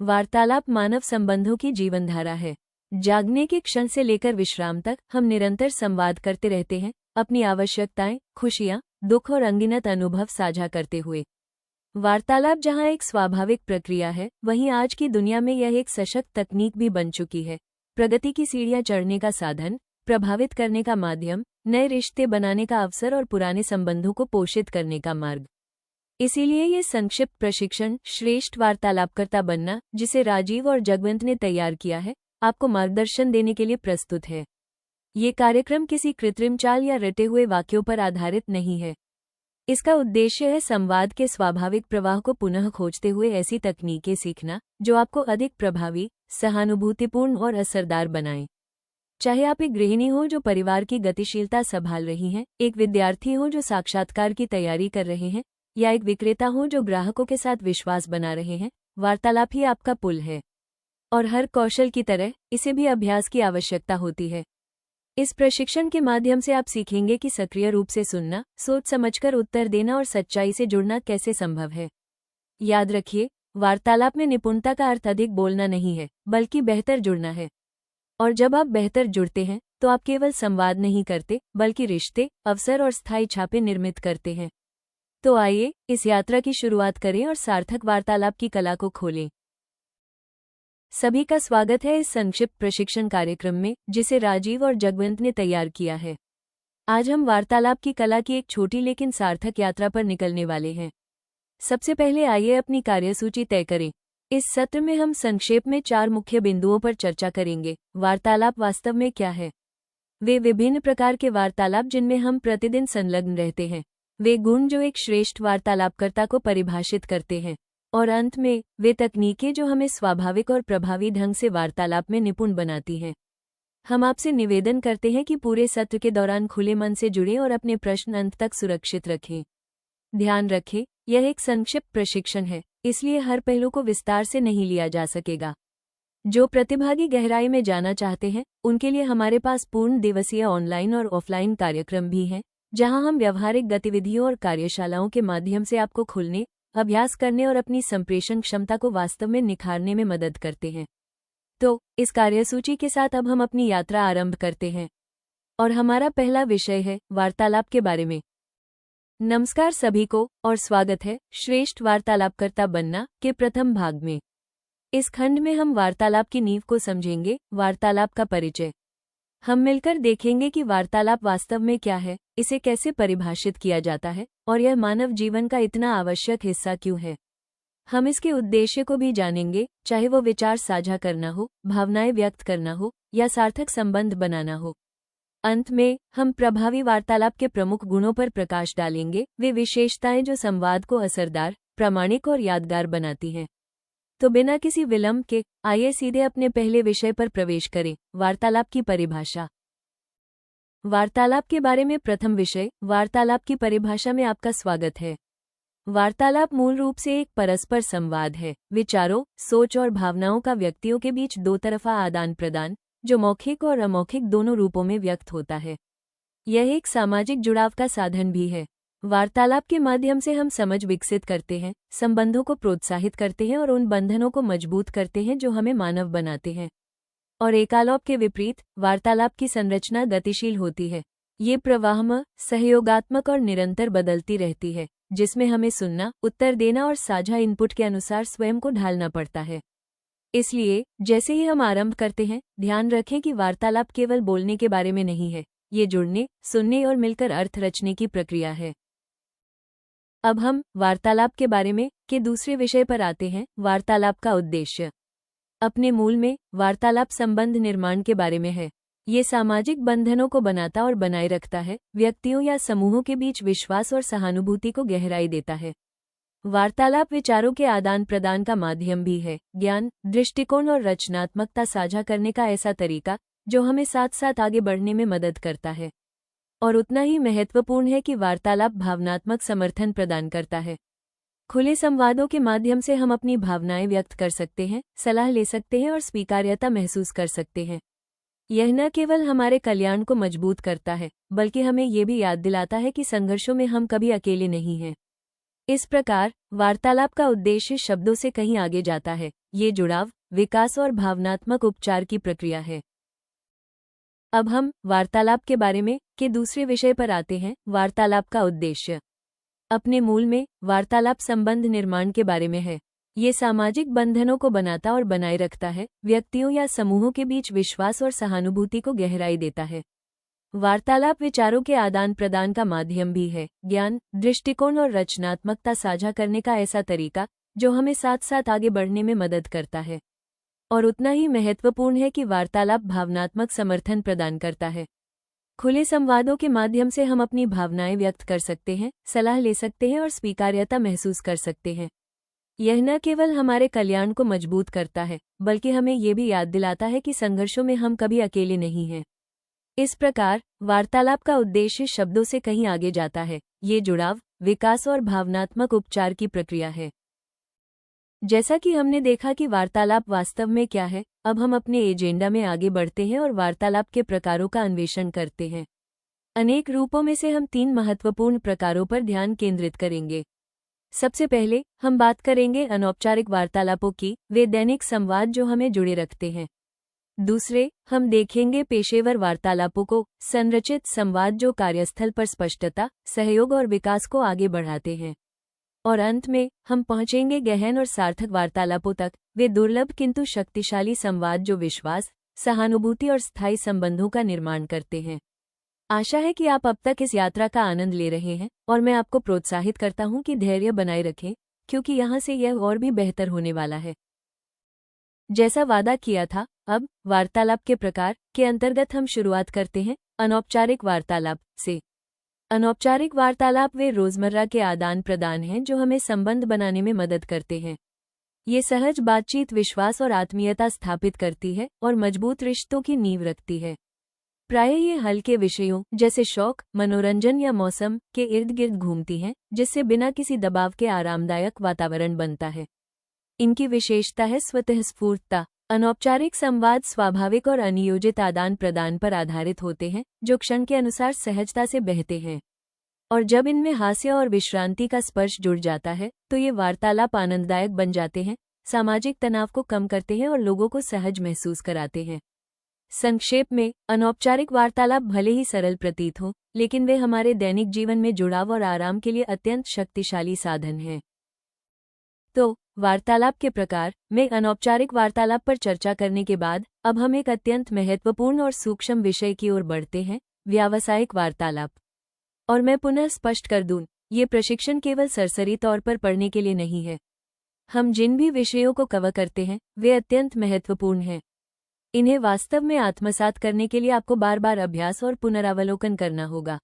वार्तालाप मानव संबंधों की जीवनधारा है। जागने के क्षण से लेकर विश्राम तक हम निरंतर संवाद करते रहते हैं, अपनी आवश्यकताएं, खुशियां, दुख और अनगिनत अनुभव साझा करते हुए। वार्तालाप जहां एक स्वाभाविक प्रक्रिया है, वहीं आज की दुनिया में यह एक सशक्त तकनीक भी बन चुकी है। प्रगति की सीढ़ियां चढ़ने का साधन, प्रभावित करने का माध्यम, नए रिश्ते बनाने का अवसर और पुराने संबंधों को पोषित करने का मार्ग। इसीलिए ये संक्षिप्त प्रशिक्षण श्रेष्ठ वार्तालापकर्ता बनना, जिसे राजीव और जगवंत ने तैयार किया है, आपको मार्गदर्शन देने के लिए प्रस्तुत है। ये कार्यक्रम किसी कृत्रिम चाल या रटे हुए वाक्यों पर आधारित नहीं है। इसका उद्देश्य है संवाद के स्वाभाविक प्रवाह को पुनः खोजते हुए ऐसी तकनीकें सीखना जो आपको अधिक प्रभावी, सहानुभूतिपूर्ण और असरदार बनाएं। चाहे आप एक गृहिणी हो जो परिवार की गतिशीलता संभाल रही हैं, एक विद्यार्थी हो जो साक्षात्कार की तैयारी कर रहे हैं, या एक विक्रेता हो जो ग्राहकों के साथ विश्वास बना रहे हैं, वार्तालाप ही आपका पुल है। और हर कौशल की तरह इसे भी अभ्यास की आवश्यकता होती है। इस प्रशिक्षण के माध्यम से आप सीखेंगे कि सक्रिय रूप से सुनना, सोच समझकर उत्तर देना और सच्चाई से जुड़ना कैसे संभव है। याद रखिए, वार्तालाप में निपुणता का अर्थ अधिक बोलना नहीं है, बल्कि बेहतर जुड़ना है। और जब आप बेहतर जुड़ते हैं, तो आप केवल संवाद नहीं करते, बल्कि रिश्ते, अवसर और स्थायी छापे निर्मित करते हैं। तो आइए, इस यात्रा की शुरुआत करें और सार्थक वार्तालाप की कला को खोलें। सभी का स्वागत है इस संक्षिप्त प्रशिक्षण कार्यक्रम में, जिसे राजीव और जगवंत ने तैयार किया है। आज हम वार्तालाप की कला की एक छोटी लेकिन सार्थक यात्रा पर निकलने वाले हैं। सबसे पहले आइए अपनी कार्यसूची तय करें। इस सत्र में हम संक्षेप में 4 मुख्य बिंदुओं पर चर्चा करेंगे। वार्तालाप वास्तव में क्या है? वे विभिन्न प्रकार के वार्तालाप जिनमें हम प्रतिदिन संलग्न रहते हैं। वे गुण जो एक श्रेष्ठ वार्तालापकर्ता को परिभाषित करते हैं। और अंत में, वे तकनीकें जो हमें स्वाभाविक और प्रभावी ढंग से वार्तालाप में निपुण बनाती हैं। हम आपसे निवेदन करते हैं कि पूरे सत्र के दौरान खुले मन से जुड़ें और अपने प्रश्न अंत तक सुरक्षित रखें। ध्यान रखें, यह एक संक्षिप्त प्रशिक्षण है, इसलिए हर पहलू को विस्तार से नहीं लिया जा सकेगा। जो प्रतिभागी गहराई में जाना चाहते हैं, उनके लिए हमारे पास पूर्ण दिवसीय ऑनलाइन और ऑफलाइन कार्यक्रम भी हैं, जहां हम व्यावहारिक गतिविधियों और कार्यशालाओं के माध्यम से आपको खुलने, अभ्यास करने और अपनी संप्रेषण क्षमता को वास्तव में निखारने में मदद करते हैं। तो इस कार्यसूची के साथ अब हम अपनी यात्रा आरंभ करते हैं। और हमारा पहला विषय है वार्तालाप के बारे में। नमस्कार सभी को और स्वागत है श्रेष्ठ वार्तालापकर्ता बनना के प्रथम भाग में। इस खंड में हम वार्तालाप की नींव को समझेंगे, वार्तालाप का परिचय। हम मिलकर देखेंगे कि वार्तालाप वास्तव में क्या है, इसे कैसे परिभाषित किया जाता है, और यह मानव जीवन का इतना आवश्यक हिस्सा क्यों है। हम इसके उद्देश्य को भी जानेंगे, चाहे वो विचार साझा करना हो, भावनाएं व्यक्त करना हो, या सार्थक संबंध बनाना हो। अंत में हम प्रभावी वार्तालाप के प्रमुख गुणों पर प्रकाश डालेंगे, वे विशेषताएं जो संवाद को असरदार, प्रामाणिक और यादगार बनाती हैं। तो बिना किसी विलंब के आइए सीधे अपने पहले विषय पर प्रवेश करें, वार्तालाप की परिभाषा। वार्तालाप के बारे में प्रथम विषय, वार्तालाप की परिभाषा में आपका स्वागत है। वार्तालाप मूल रूप से एक परस्पर संवाद है, विचारों, सोच और भावनाओं का व्यक्तियों के बीच दो तरफा आदान प्रदान, जो मौखिक और अमौखिक दोनों रूपों में व्यक्त होता है। यह एक सामाजिक जुड़ाव का साधन भी है। वार्तालाप के माध्यम से हम समझ विकसित करते हैं, संबंधों को प्रोत्साहित करते हैं और उन बंधनों को मजबूत करते हैं जो हमें मानव बनाते हैं। और एकालाप के विपरीत, वार्तालाप की संरचना गतिशील होती है। ये प्रवाहमय, सहयोगात्मक और निरंतर बदलती रहती है, जिसमें हमें सुनना, उत्तर देना और साझा इनपुट के अनुसार स्वयं को ढालना पड़ता है। इसलिए जैसे ही हम आरंभ करते हैं, ध्यान रखें कि वार्तालाप केवल बोलने के बारे में नहीं है, ये जुड़ने, सुनने और मिलकर अर्थ रचने की प्रक्रिया है। अब हम वार्तालाप के बारे में के दूसरे विषय पर आते हैं, वार्तालाप का उद्देश्य। अपने मूल में वार्तालाप संबंध निर्माण के बारे में है। ये सामाजिक बंधनों को बनाता और बनाए रखता है, व्यक्तियों या समूहों के बीच विश्वास और सहानुभूति को गहराई देता है। वार्तालाप विचारों के आदान प्रदान का माध्यम भी है, ज्ञान, दृष्टिकोण और रचनात्मकता साझा करने का ऐसा तरीका जो हमें साथ साथ आगे बढ़ने में मदद करता है। और उतना ही महत्वपूर्ण है कि वार्तालाप भावनात्मक समर्थन प्रदान करता है। खुले संवादों के माध्यम से हम अपनी भावनाएं व्यक्त कर सकते हैं, सलाह ले सकते हैं और स्वीकार्यता महसूस कर सकते हैं। यह न केवल हमारे कल्याण को मजबूत करता है, बल्कि हमें ये भी याद दिलाता है कि संघर्षों में हम कभी अकेले नहीं हैं। इस प्रकार वार्तालाप का उद्देश्य शब्दों से कहीं आगे जाता है। ये जुड़ाव, विकास और भावनात्मक उपचार की प्रक्रिया है। अब हम वार्तालाप के बारे में के दूसरे विषय पर आते हैं, वार्तालाप का उद्देश्य। अपने मूल में वार्तालाप संबंध निर्माण के बारे में है। ये सामाजिक बंधनों को बनाता और बनाए रखता है, व्यक्तियों या समूहों के बीच विश्वास और सहानुभूति को गहराई देता है। वार्तालाप विचारों के आदान प्रदान का माध्यम भी है, ज्ञान, दृष्टिकोण और रचनात्मकता साझा करने का ऐसा तरीका जो हमें साथ साथ आगे बढ़ने में मदद करता है। और उतना ही महत्वपूर्ण है कि वार्तालाप भावनात्मक समर्थन प्रदान करता है। खुले संवादों के माध्यम से हम अपनी भावनाएं व्यक्त कर सकते हैं, सलाह ले सकते हैं और स्वीकार्यता महसूस कर सकते हैं। यह न केवल हमारे कल्याण को मजबूत करता है, बल्कि हमें ये भी याद दिलाता है कि संघर्षों में हम कभी अकेले नहीं हैं। इस प्रकार वार्तालाप का उद्देश्य शब्दों से कहीं आगे जाता है। ये जुड़ाव, विकास और भावनात्मक उपचार की प्रक्रिया है। जैसा कि हमने देखा कि वार्तालाप वास्तव में क्या है, अब हम अपने एजेंडा में आगे बढ़ते हैं और वार्तालाप के प्रकारों का अन्वेषण करते हैं। अनेक रूपों में से हम 3 महत्वपूर्ण प्रकारों पर ध्यान केंद्रित करेंगे। सबसे पहले हम बात करेंगे अनौपचारिक वार्तालापों की, वे दैनिक संवाद जो हमें जुड़े रखते हैं। दूसरे, हम देखेंगे पेशेवर वार्तालापों को, संरचित संवाद जो कार्यस्थल पर स्पष्टता, सहयोग और विकास को आगे बढ़ाते हैं। और अंत में हम पहुंचेंगे गहन और सार्थक वार्तालापों तक, वे दुर्लभ किंतु शक्तिशाली संवाद जो विश्वास, सहानुभूति और स्थायी संबंधों का निर्माण करते हैं। आशा है कि आप अब तक इस यात्रा का आनंद ले रहे हैं और मैं आपको प्रोत्साहित करता हूं कि धैर्य बनाए रखें, क्योंकि यहां से यह और भी बेहतर होने वाला है। जैसा वादा किया था, अब वार्तालाप के प्रकार के अंतर्गत हम शुरुआत करते हैं अनौपचारिक वार्तालाप से। अनौपचारिक वार्तालाप वे रोजमर्रा के आदान प्रदान हैं जो हमें संबंध बनाने में मदद करते हैं। ये सहज बातचीत विश्वास और आत्मीयता स्थापित करती है और मजबूत रिश्तों की नींव रखती है। प्रायः ये हल्के विषयों जैसे शौक, मनोरंजन या मौसम के इर्द गिर्द घूमती हैं, जिससे बिना किसी दबाव के आरामदायक वातावरण बनता है। इनकी विशेषता है स्वतःस्फूर्तता। अनौपचारिक संवाद स्वाभाविक और अनियोजित आदान प्रदान पर आधारित होते हैं, जो क्षण के अनुसार सहजता से बहते हैं। और जब इनमें हास्य और विश्रांति का स्पर्श जुड़ जाता है, तो ये वार्तालाप आनंददायक बन जाते हैं, सामाजिक तनाव को कम करते हैं और लोगों को सहज महसूस कराते हैं। संक्षेप में, अनौपचारिक वार्तालाप भले ही सरल प्रतीत हों, लेकिन वे हमारे दैनिक जीवन में जुड़ाव और आराम के लिए अत्यंत शक्तिशाली साधन हैं। तो वार्तालाप के प्रकार में अनौपचारिक वार्तालाप पर चर्चा करने के बाद अब हम एक अत्यंत महत्वपूर्ण और सूक्ष्म विषय की ओर बढ़ते हैं, व्यावसायिक वार्तालाप। और मैं पुनः स्पष्ट कर दूं, ये प्रशिक्षण केवल सरसरी तौर पर पढ़ने के लिए नहीं है। हम जिन भी विषयों को कवर करते हैं वे अत्यंत महत्वपूर्ण हैं। इन्हें वास्तव में आत्मसात करने के लिए आपको बार बार अभ्यास और पुनरावलोकन करना होगा।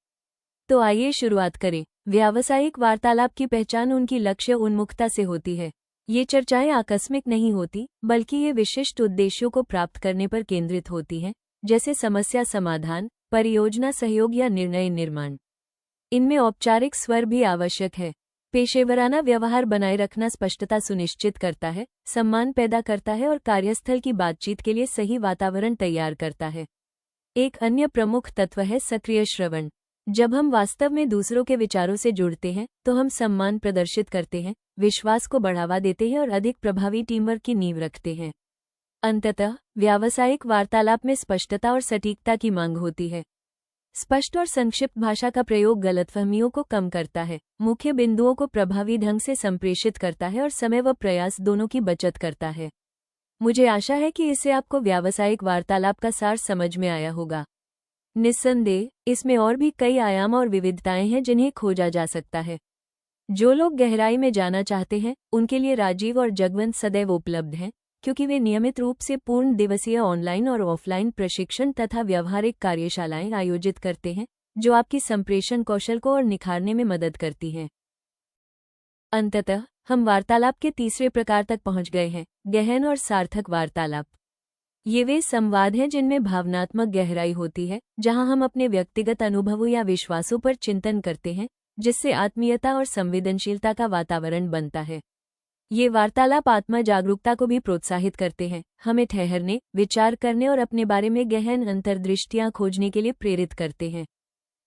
तो आइए शुरुआत करें। व्यावसायिक वार्तालाप की पहचान उनकी लक्ष्य उन्मुखता से होती है। ये चर्चाएं आकस्मिक नहीं होती, बल्कि ये विशिष्ट उद्देश्यों को प्राप्त करने पर केंद्रित होती हैं, जैसे समस्या समाधान, परियोजना सहयोग या निर्णय निर्माण। इनमें औपचारिक स्वर भी आवश्यक है। पेशेवराना व्यवहार बनाए रखना स्पष्टता सुनिश्चित करता है, सम्मान पैदा करता है और कार्यस्थल की बातचीत के लिए सही वातावरण तैयार करता है। एक अन्य प्रमुख तत्व है सक्रिय श्रवण। जब हम वास्तव में दूसरों के विचारों से जुड़ते हैं, तो हम सम्मान प्रदर्शित करते हैं, विश्वास को बढ़ावा देते हैं और अधिक प्रभावी टीमवर्क की नींव रखते हैं। अंततः व्यावसायिक वार्तालाप में स्पष्टता और सटीकता की मांग होती है। स्पष्ट और संक्षिप्त भाषा का प्रयोग गलतफहमियों को कम करता है, मुख्य बिंदुओं को प्रभावी ढंग से संप्रेषित करता है और समय व प्रयास दोनों की बचत करता है। मुझे आशा है कि इससे आपको व्यावसायिक वार्तालाप का सार समझ में आया होगा। निस्संदेह, इसमें और भी कई आयाम और विविधताएं हैं जिन्हें खोजा जा सकता है। जो लोग गहराई में जाना चाहते हैं, उनके लिए राजीव और जगवंत सदैव उपलब्ध हैं, क्योंकि वे नियमित रूप से पूर्ण दिवसीय ऑनलाइन और ऑफलाइन प्रशिक्षण तथा व्यावहारिक कार्यशालाएं आयोजित करते हैं, जो आपकी संप्रेषण कौशल को और निखारने में मदद करती हैं। अंततः हम वार्तालाप के तीसरे प्रकार तक पहुंच गए हैं, गहन और सार्थक वार्तालाप। ये वे संवाद हैं जिनमें भावनात्मक गहराई होती है, जहां हम अपने व्यक्तिगत अनुभवों या विश्वासों पर चिंतन करते हैं, जिससे आत्मीयता और संवेदनशीलता का वातावरण बनता है। ये वार्तालाप आत्मा जागरूकता को भी प्रोत्साहित करते हैं, हमें ठहरने, विचार करने और अपने बारे में गहन अंतर्दृष्टियां खोजने के लिए प्रेरित करते हैं।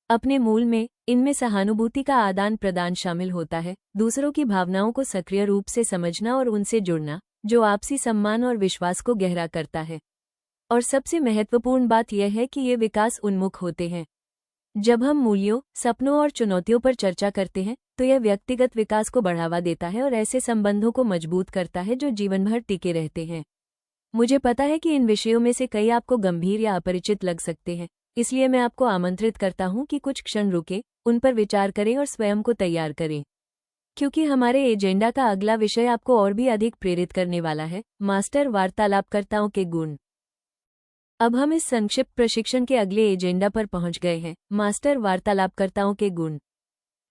अपने मूल में इनमें सहानुभूति का आदान प्रदान शामिल होता है, दूसरों की भावनाओं को सक्रिय रूप से समझना और उनसे जुड़ना, जो आपसी सम्मान और विश्वास को गहरा करता है। और सबसे महत्वपूर्ण बात यह है कि ये विकास उन्मुख होते हैं। जब हम मूल्यों, सपनों और चुनौतियों पर चर्चा करते हैं तो यह व्यक्तिगत विकास को बढ़ावा देता है और ऐसे संबंधों को मजबूत करता है जो जीवन भर टिके रहते हैं। मुझे पता है कि इन विषयों में से कई आपको गंभीर या अपरिचित लग सकते हैं, इसलिए मैं आपको आमंत्रित करता हूं कि कुछ क्षण रुकें, उन पर विचार करें और स्वयं को तैयार करें, क्योंकि हमारे एजेंडा का अगला विषय आपको और भी अधिक प्रेरित करने वाला है, मास्टर वार्तालापकर्ताओं के गुण। अब हम इस संक्षिप्त प्रशिक्षण के अगले एजेंडा पर पहुंच गए हैं, मास्टर वार्तालापकर्ताओं के गुण।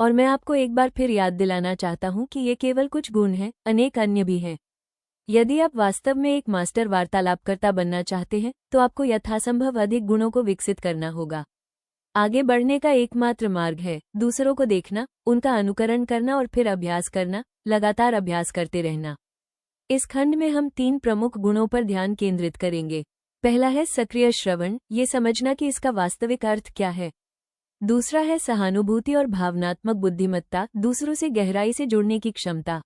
और मैं आपको एक बार फिर याद दिलाना चाहता हूं कि ये केवल कुछ गुण हैं, अनेक अन्य भी हैं। यदि आप वास्तव में एक मास्टर वार्तालापकर्ता बनना चाहते हैं तो आपको यथासंभव अधिक गुणों को विकसित करना होगा। आगे बढ़ने का एकमात्र मार्ग है दूसरों को देखना, उनका अनुकरण करना और फिर अभ्यास करना, लगातार अभ्यास करते रहना। इस खंड में हम 3 प्रमुख गुणों पर ध्यान केंद्रित करेंगे। पहला है सक्रिय श्रवण, ये समझना कि इसका वास्तविक अर्थ क्या है। दूसरा है सहानुभूति और भावनात्मक बुद्धिमत्ता, दूसरों से गहराई से जुड़ने की क्षमता।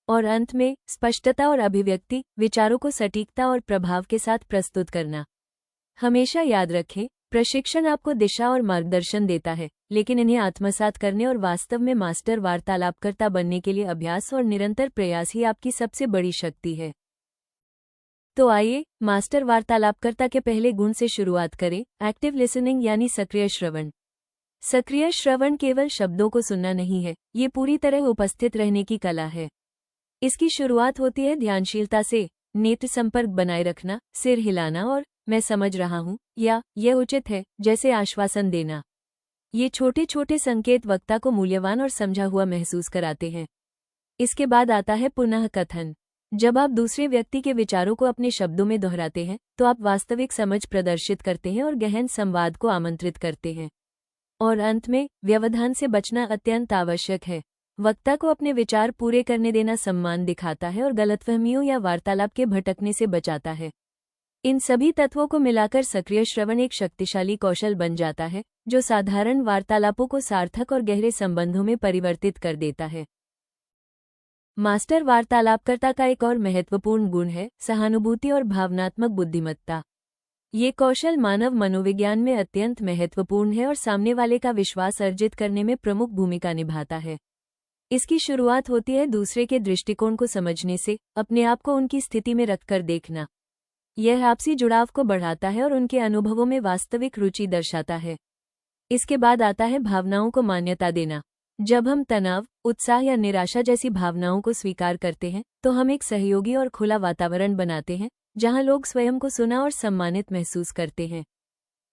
और अंत में स्पष्टता और अभिव्यक्ति, विचारों को सटीकता और प्रभाव के साथ प्रस्तुत करना। हमेशा याद रखें, प्रशिक्षण आपको दिशा और मार्गदर्शन देता है, लेकिन इन्हें आत्मसात करने और वास्तव में मास्टर वार्तालापकर्ता बनने के लिए अभ्यास और निरंतर प्रयास ही आपकी सबसे बड़ी शक्ति है। तो आइए मास्टर वार्तालापकर्ता के पहले गुण से शुरुआत करें, एक्टिव लिसनिंग यानी सक्रिय श्रवण। सक्रिय श्रवण केवल शब्दों को सुनना नहीं है, ये पूरी तरह उपस्थित रहने की कला है। इसकी शुरुआत होती है ध्यानशीलता से, नेत्र संपर्क बनाए रखना, सिर हिलाना और मैं समझ रहा हूं या यह उचित है जैसे आश्वासन देना। ये छोटे छोटे संकेत वक्ता को मूल्यवान और समझा हुआ महसूस कराते हैं। इसके बाद आता है पुनः कथन। जब आप दूसरे व्यक्ति के विचारों को अपने शब्दों में दोहराते हैं तो आप वास्तविक समझ प्रदर्शित करते हैं और गहन संवाद को आमंत्रित करते हैं। और अंत में व्यवधान से बचना अत्यंत आवश्यक है। वक्ता को अपने विचार पूरे करने देना सम्मान दिखाता है और गलतफहमियों या वार्तालाप के भटकने से बचाता है। इन सभी तत्वों को मिलाकर सक्रिय श्रवण एक शक्तिशाली कौशल बन जाता है जो साधारण वार्तालापों को सार्थक और गहरे संबंधों में परिवर्तित कर देता है। मास्टर वार्तालापकर्ता का एक और महत्वपूर्ण गुण है सहानुभूति और भावनात्मक बुद्धिमत्ता। ये कौशल मानव मनोविज्ञान में अत्यंत महत्वपूर्ण है और सामने वाले का विश्वास अर्जित करने में प्रमुख भूमिका निभाता है। इसकी शुरुआत होती है दूसरे के दृष्टिकोण को समझने से, अपने आप को उनकी स्थिति में रखकर देखना। यह आपसी जुड़ाव को बढ़ाता है और उनके अनुभवों में वास्तविक रुचि दर्शाता है। इसके बाद आता है भावनाओं को मान्यता देना। जब हम तनाव, उत्साह या निराशा जैसी भावनाओं को स्वीकार करते हैं तो हम एक सहयोगी और खुला वातावरण बनाते हैं जहां लोग स्वयं को सुना और सम्मानित महसूस करते हैं।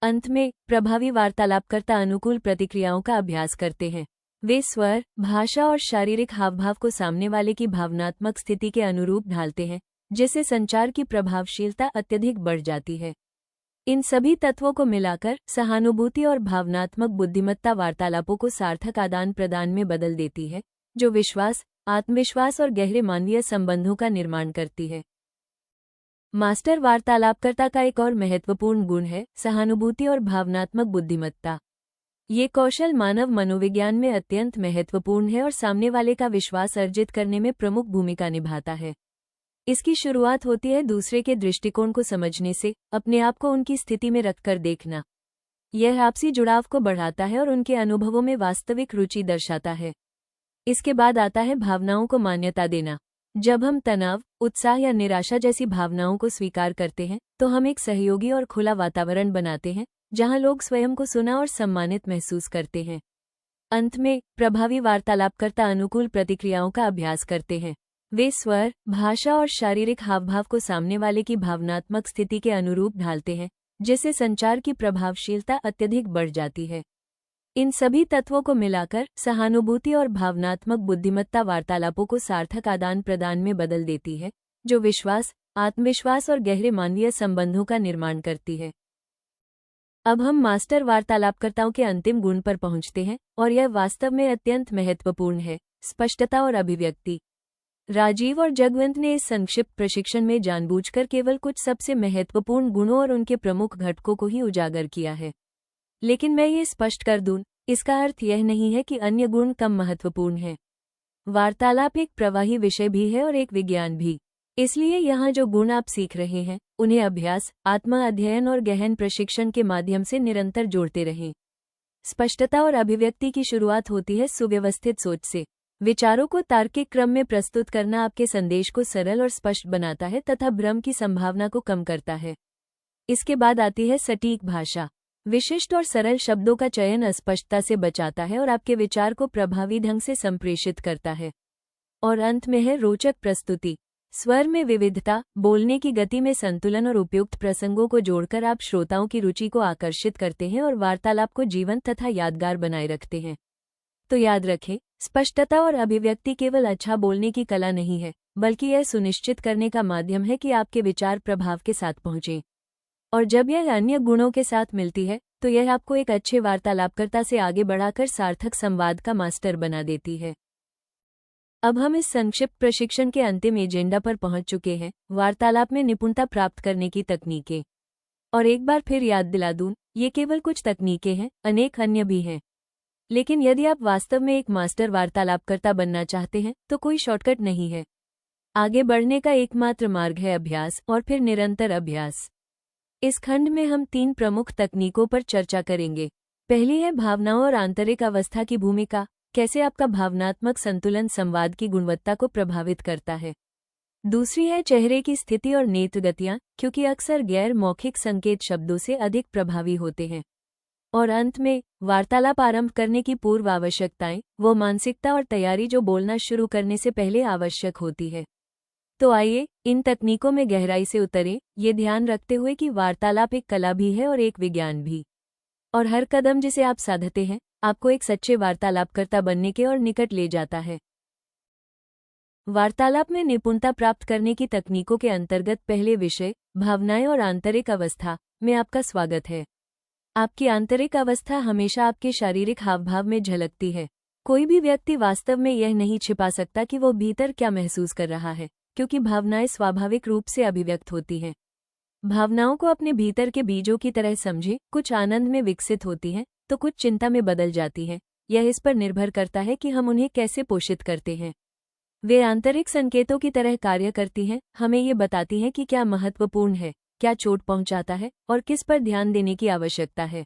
अंत में प्रभावी वार्तालापकर्ता अनुकूल प्रतिक्रियाओं का अभ्यास करते हैं। वे स्वर, भाषा और शारीरिक हावभाव को सामने वाले की भावनात्मक स्थिति के अनुरूप ढालते हैं, जिससे संचार की प्रभावशीलता अत्यधिक बढ़ जाती है। इन सभी तत्वों को मिलाकर सहानुभूति और भावनात्मक बुद्धिमत्ता वार्तालापों को सार्थक आदान प्रदान में बदल देती है, जो विश्वास, आत्मविश्वास और गहरे मानवीय संबंधों का निर्माण करती है। मास्टर वार्तालापकर्ता का एक और महत्वपूर्ण गुण है सहानुभूति और भावनात्मक बुद्धिमत्ता। ये कौशल मानव मनोविज्ञान में अत्यंत महत्वपूर्ण है और सामने वाले का विश्वास अर्जित करने में प्रमुख भूमिका निभाता है। इसकी शुरुआत होती है दूसरे के दृष्टिकोण को समझने से, अपने आप को उनकी स्थिति में रखकर देखना। यह आपसी जुड़ाव को बढ़ाता है और उनके अनुभवों में वास्तविक रुचि दर्शाता है। इसके बाद आता है भावनाओं को मान्यता देना। जब हम तनाव, उत्साह या निराशा जैसी भावनाओं को स्वीकार करते हैं तो हम एक सहयोगी और खुला वातावरण बनाते हैं जहां लोग स्वयं को सुना और सम्मानित महसूस करते हैं। अंत में प्रभावी वार्तालापकर्ता अनुकूल प्रतिक्रियाओं का अभ्यास करते हैं। वे स्वर, भाषा और शारीरिक हावभाव को सामने वाले की भावनात्मक स्थिति के अनुरूप ढालते हैं, जिससे संचार की प्रभावशीलता अत्यधिक बढ़ जाती है। इन सभी तत्वों को मिलाकर सहानुभूति और भावनात्मक बुद्धिमत्ता वार्तालापों को सार्थक आदान प्रदान में बदल देती है, जो विश्वास, आत्मविश्वास और गहरे मानवीय संबंधों का निर्माण करती है। अब हम मास्टर वार्तालापकर्ताओं के अंतिम गुण पर पहुंचते हैं और यह वास्तव में अत्यंत महत्वपूर्ण है, स्पष्टता और अभिव्यक्ति। राजीव और जगवंत ने इस संक्षिप्त प्रशिक्षण में जानबूझकर केवल कुछ सबसे महत्वपूर्ण गुणों और उनके प्रमुख घटकों को ही उजागर किया है। लेकिन मैं ये स्पष्ट कर दूं, इसका अर्थ यह नहीं है कि अन्य गुण कम महत्वपूर्ण हैं। वार्तालाप एक प्रवाही विषय भी है और एक विज्ञान भी। इसलिए यहाँ जो गुण आप सीख रहे हैं उन्हें अभ्यास, आत्मा अध्ययन और गहन प्रशिक्षण के माध्यम से निरंतर जोड़ते रहें। स्पष्टता और अभिव्यक्ति की शुरुआत होती है सुव्यवस्थित सोच से। विचारों को तार्किक क्रम में प्रस्तुत करना आपके संदेश को सरल और स्पष्ट बनाता है तथा भ्रम की संभावना को कम करता है। इसके बाद आती है सटीक भाषा। विशिष्ट और सरल शब्दों का चयन अस्पष्टता से बचाता है और आपके विचार को प्रभावी ढंग से संप्रेषित करता है। और अंत में है रोचक प्रस्तुति। स्वर में विविधता, बोलने की गति में संतुलन और उपयुक्त प्रसंगों को जोड़कर आप श्रोताओं की रुचि को आकर्षित करते हैं और वार्तालाप को जीवंत तथा यादगार बनाए रखते हैं। तो याद रखें, स्पष्टता और अभिव्यक्ति केवल अच्छा बोलने की कला नहीं है, बल्कि यह सुनिश्चित करने का माध्यम है कि आपके विचार प्रभाव के साथ पहुंचें। और जब यह अन्य गुणों के साथ मिलती है तो यह आपको एक अच्छे वार्तालापकर्ता से आगे बढ़ाकर सार्थक संवाद का मास्टर बना देती है। अब हम इस संक्षिप्त प्रशिक्षण के अंतिम एजेंडा पर पहुंच चुके हैं, वार्तालाप में निपुणता प्राप्त करने की तकनीकें। और एक बार फिर याद दिला दूं, ये केवल कुछ तकनीकें हैं, अनेक अन्य भी हैं। लेकिन यदि आप वास्तव में एक मास्टर वार्तालापकर्ता बनना चाहते हैं तो कोई शॉर्टकट नहीं है। आगे बढ़ने का एकमात्र मार्ग है अभ्यास और फिर निरंतर अभ्यास। इस खंड में हम 3 प्रमुख तकनीकों पर चर्चा करेंगे। पहली है भावनाओं और आंतरिक अवस्था की भूमिका, कैसे आपका भावनात्मक संतुलन संवाद की गुणवत्ता को प्रभावित करता है। दूसरी है चेहरे की स्थिति और नेत्र गतियां, क्योंकि अक्सर गैर मौखिक संकेत शब्दों से अधिक प्रभावी होते हैं। और अंत में वार्तालाप आरंभ करने की पूर्व आवश्यकताएं, वो मानसिकता और तैयारी जो बोलना शुरू करने से पहले आवश्यक होती है। तो आइए इन तकनीकों में गहराई से उतरें, ये ध्यान रखते हुए कि वार्तालाप एक कला भी है और एक विज्ञान भी। और हर कदम जिसे आप साधते हैं आपको एक सच्चे वार्तालापकर्ता बनने के और निकट ले जाता है। वार्तालाप में निपुणता प्राप्त करने की तकनीकों के अंतर्गत पहले विषय, भावनाएं और आंतरिक अवस्था, में आपका स्वागत है। आपकी आंतरिक अवस्था हमेशा आपके शारीरिक हावभाव में झलकती है। कोई भी व्यक्ति वास्तव में यह नहीं छिपा सकता कि वो भीतर क्या महसूस कर रहा है, क्योंकि भावनाएं स्वाभाविक रूप से अभिव्यक्त होती हैं। भावनाओं को अपने भीतर के बीजों की तरह समझें, कुछ आनंद में विकसित होती हैं तो कुछ चिंता में बदल जाती हैं। यह इस पर निर्भर करता है कि हम उन्हें कैसे पोषित करते हैं। वे आंतरिक संकेतों की तरह कार्य करती हैं, हमें ये बताती हैं कि क्या महत्वपूर्ण है, क्या चोट पहुंचाता है और किस पर ध्यान देने की आवश्यकता है।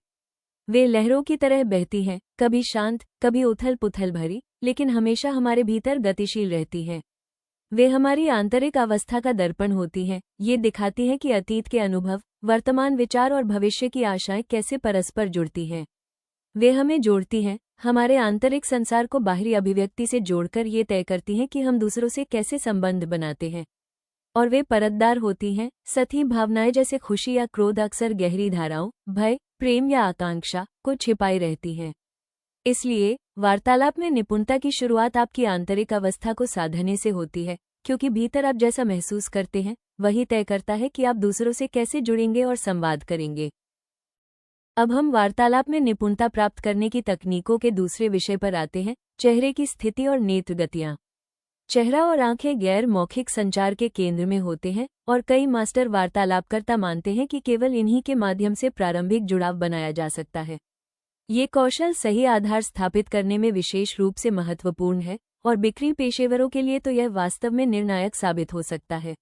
वे लहरों की तरह बहती हैं, कभी शांत, कभी उथल पुथल भरी, लेकिन हमेशा हमारे भीतर गतिशील रहती हैं। वे हमारी आंतरिक अवस्था का दर्पण होती हैं, ये दिखाती हैं कि अतीत के अनुभव, वर्तमान विचार और भविष्य की आशाएं कैसे परस्पर जुड़ती हैं। वे हमें जोड़ती हैं, हमारे आंतरिक संसार को बाहरी अभिव्यक्ति से जोड़कर ये तय करती हैं कि हम दूसरों से कैसे संबंध बनाते हैं। और वे परतदार होती हैं, सतही भावनाएं जैसे खुशी या क्रोध अक्सर गहरी धाराओं, भय, प्रेम या आकांक्षा को छिपाई रहती हैं। इसलिए वार्तालाप में निपुणता की शुरुआत आपकी आंतरिक अवस्था को साधने से होती है, क्योंकि भीतर आप जैसा महसूस करते हैं वही तय करता है कि आप दूसरों से कैसे जुड़ेंगे और संवाद करेंगे। अब हम वार्तालाप में निपुणता प्राप्त करने की तकनीकों के दूसरे विषय पर आते हैं, चेहरे की स्थिति और नेत्र गतियां। चेहरा और आंखें गैर मौखिक संचार के केंद्र में होते हैं और कई मास्टर वार्तालापकर्ता मानते हैं कि केवल इन्हीं के माध्यम से प्रारंभिक जुड़ाव बनाया जा सकता है। ये कौशल सही आधार स्थापित करने में विशेष रूप से महत्वपूर्ण है और बिक्री पेशेवरों के लिए तो यह वास्तव में निर्णायक साबित हो सकता है।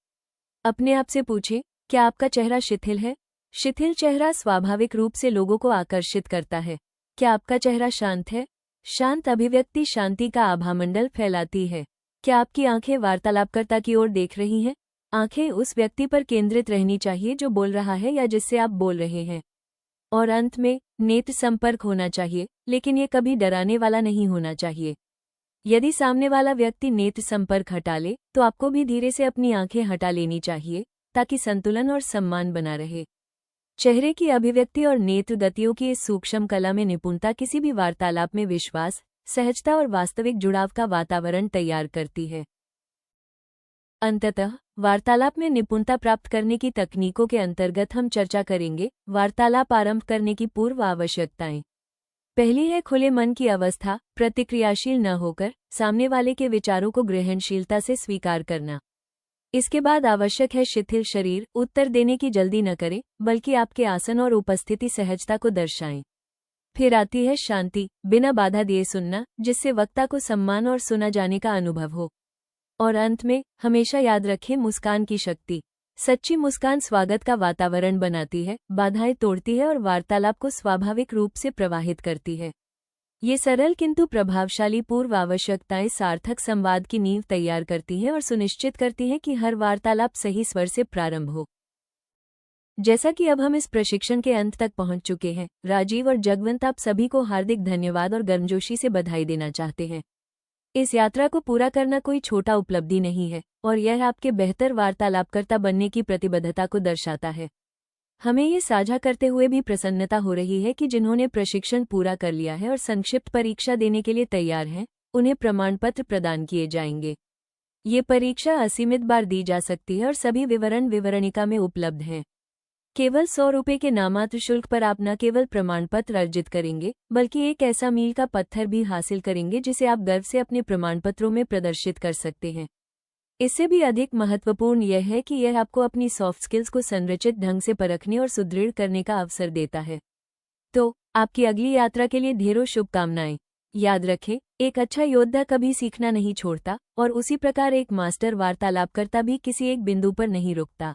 अपने आप से पूछें, क्या आपका चेहरा शिथिल है? शिथिल चेहरा स्वाभाविक रूप से लोगों को आकर्षित करता है। क्या आपका चेहरा शांत है? शांत अभिव्यक्ति शांति का आभामंडल फैलाती है। क्या आपकी आंखें वार्तालापकर्ता की ओर देख रही हैं? आंखें उस व्यक्ति पर केंद्रित रहनी चाहिए जो बोल रहा है या जिससे आप बोल रहे हैं। और अंत में नेत्र संपर्क होना चाहिए, लेकिन ये कभी डराने वाला नहीं होना चाहिए। यदि सामने वाला व्यक्ति नेत्र संपर्क हटा ले तो आपको भी धीरे से अपनी आंखें हटा लेनी चाहिए, ताकि संतुलन और सम्मान बना रहे। चेहरे की अभिव्यक्ति और नेत्र गतियों की इस सूक्ष्म कला में निपुणता किसी भी वार्तालाप में विश्वास, सहजता और वास्तविक जुड़ाव का वातावरण तैयार करती है। अंततः वार्तालाप में निपुणता प्राप्त करने की तकनीकों के अंतर्गत हम चर्चा करेंगे वार्तालाप आरंभ करने की पूर्व आवश्यकताएं। पहली है खुले मन की अवस्था, प्रतिक्रियाशील न होकर सामने वाले के विचारों को ग्रहणशीलता से स्वीकार करना। इसके बाद आवश्यक है शिथिल शरीर, उत्तर देने की जल्दी न करें, बल्कि आपके आसन और उपस्थिति सहजता को दर्शाएं। फिर आती है शांति, बिना बाधा दिए सुनना, जिससे वक्ता को सम्मान और सुना जाने का अनुभव हो। और अंत में हमेशा याद रखें मुस्कान की शक्ति। सच्ची मुस्कान स्वागत का वातावरण बनाती है, बाधाएं तोड़ती है और वार्तालाप को स्वाभाविक रूप से प्रवाहित करती है। ये सरल किंतु प्रभावशाली पूर्व आवश्यकताएं सार्थक संवाद की नींव तैयार करती हैं और सुनिश्चित करती हैं कि हर वार्तालाप सही स्वर से प्रारंभ हो। जैसा कि अब हम इस प्रशिक्षण के अंत तक पहुंच चुके हैं, राजीव और जगवंत आप सभी को हार्दिक धन्यवाद और गर्मजोशी से बधाई देना चाहते हैं। इस यात्रा को पूरा करना कोई छोटा उपलब्धि नहीं है और यह आपके बेहतर वार्तालापकर्ता बनने की प्रतिबद्धता को दर्शाता है। हमें ये साझा करते हुए भी प्रसन्नता हो रही है कि जिन्होंने प्रशिक्षण पूरा कर लिया है और संक्षिप्त परीक्षा देने के लिए तैयार हैं, उन्हें प्रमाण पत्र प्रदान किए जाएंगे। ये परीक्षा असीमित बार दी जा सकती है और सभी विवरण विवरणिका में उपलब्ध हैं। केवल 100 रुपये के नामात्र शुल्क पर आप न केवल प्रमाण पत्र अर्जित करेंगे, बल्कि एक ऐसा मील का पत्थर भी हासिल करेंगे जिसे आप गर्व से अपने प्रमाण पत्रों में प्रदर्शित कर सकते हैं। इससे भी अधिक महत्वपूर्ण यह है कि यह आपको अपनी सॉफ्ट स्किल्स को संरचित ढंग से परखने और सुदृढ़ करने का अवसर देता है। तो आपकी अगली यात्रा के लिए ढेरों शुभकामनाएं। याद रखें, एक अच्छा योद्धा कभी सीखना नहीं छोड़ता और उसी प्रकार एक मास्टर वार्तालापकर्ता भी किसी एक बिंदु पर नहीं रुकता।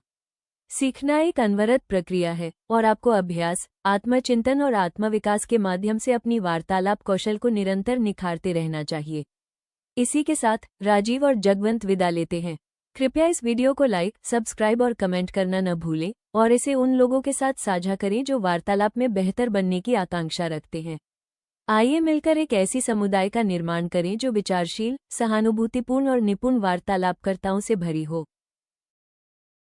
सीखना एक अनवरत प्रक्रिया है और आपको अभ्यास, आत्मचिंतन और आत्मविकास के माध्यम से अपनी वार्तालाप कौशल को निरंतर निखारते रहना चाहिए। इसी के साथ राजीव और जगवंत विदा लेते हैं। कृपया इस वीडियो को लाइक, सब्सक्राइब और कमेंट करना न भूलें और इसे उन लोगों के साथ साझा करें जो वार्तालाप में बेहतर बनने की आकांक्षा रखते हैं। आइए मिलकर एक ऐसी समुदाय का निर्माण करें जो विचारशील, सहानुभूतिपूर्ण और निपुण वार्तालापकर्ताओं से भरी हो।